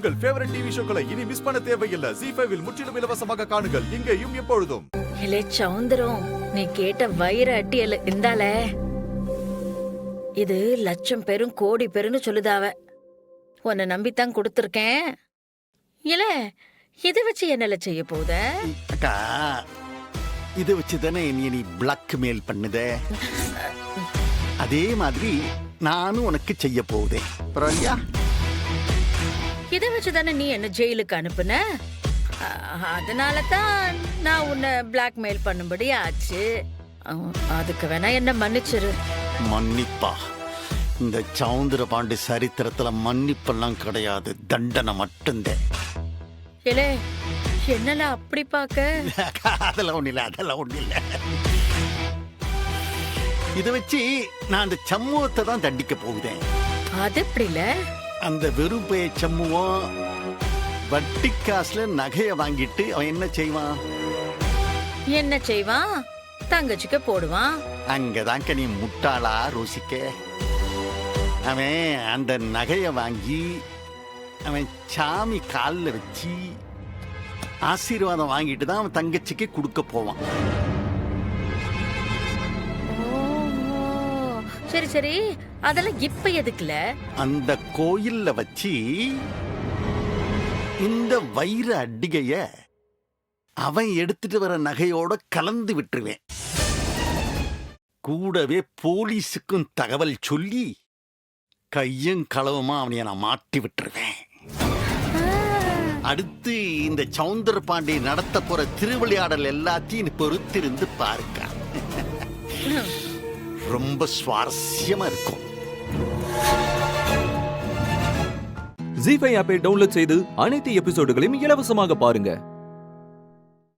உங்கள் favourite TV ஷோக்களை இனி miss பண்ண தேவையில்லை. ஜீ5 இல் முற்றிலும் இலவசமாக காணுங்கள். இங்கேயும் எப்பொழுதும். இலே சௌந்தரம், நீ கேட்ட வைர அட்டியல் இந்தால. இது லட்சம் பேரும் கோடி பேருன்னு சொல்லுதாவ. உன்னை நம்பித்தான் கொடுத்துருக்கேன். இல்ல இதை வச்சு என்னல செய்ய போத? அக்கா, இதை வச்சுதானே நீ பிளாக் மெயில் பண்ணுத. அதே மாதிரி நானும் உனக்கு செய்ய போதேன். பரவாயில்லையா? இதை வச்சுதானே நீ என்ன ஜெயிலுக்கு அனுப்புன. அதனால தான் நான் உன்னை பிளாக்மெயில் பண்ணும்படி ஆச்சு. அதுக்கு வேணா என்ன மன்னிச்சிரு. மன்னிப்பா? இந்த சௌந்தர பாண்டி சரித்திரத்துல மன்னிப்பெல்லாம் கிடையாது, தண்டனை மட்டும்தான். ஏலே, என்னல அப்படி பாக்க? அதெல்லாம் ஒண்ணு இல்ல, அதெல்லாம் ஒண்ணு இல்ல. இதை வச்சு நான் அந்த சமூகத்தை தான் தண்டிக்க போகுதேன். அது எப்படில? அந்த வெறுப்பைய சமூகம் வட்டி காசுல நகைய வாங்கிட்டு அவன் என்ன செய்வான்? என்ன செய்வான்? தங்கச்சிக்கு போடுவான். அங்கதான் நீ முட்டாளா ரோசிக்க. அவன் அந்த நகைய வாங்கி அவன் சாமி காலில் வச்சு ஆசீர்வாதம் வாங்கிட்டு தான் அவன் தங்கச்சிக்கு கொடுக்க போவான். சரி சரி, அதெல்லாம் இப்ப எதுக்குல? அந்த கோயில்ல வச்சு இந்த வைர அடிகைய அவன் எடுத்துட்டு வர நகையோட கலந்து விட்டுருவேன். கூடவே போலீஸுக்கும் தகவல் சொல்லி கையும் களவுமா அவனைய நான் மாட்டி விட்டுருவேன். அடுத்து இந்த சௌந்தர பாண்டி நடத்த போற திருவிளையாடல் எல்லாத்தையும் பொறுத்திருந்து பாருங்க. ரொம்ப சுவாரஸ்யமா இருக்கும். ஜீ5 ஆப்பை டவுன்லோட் செய்து அனைத்து எபிசோடுகளையும் இலவசமாக பாருங்க.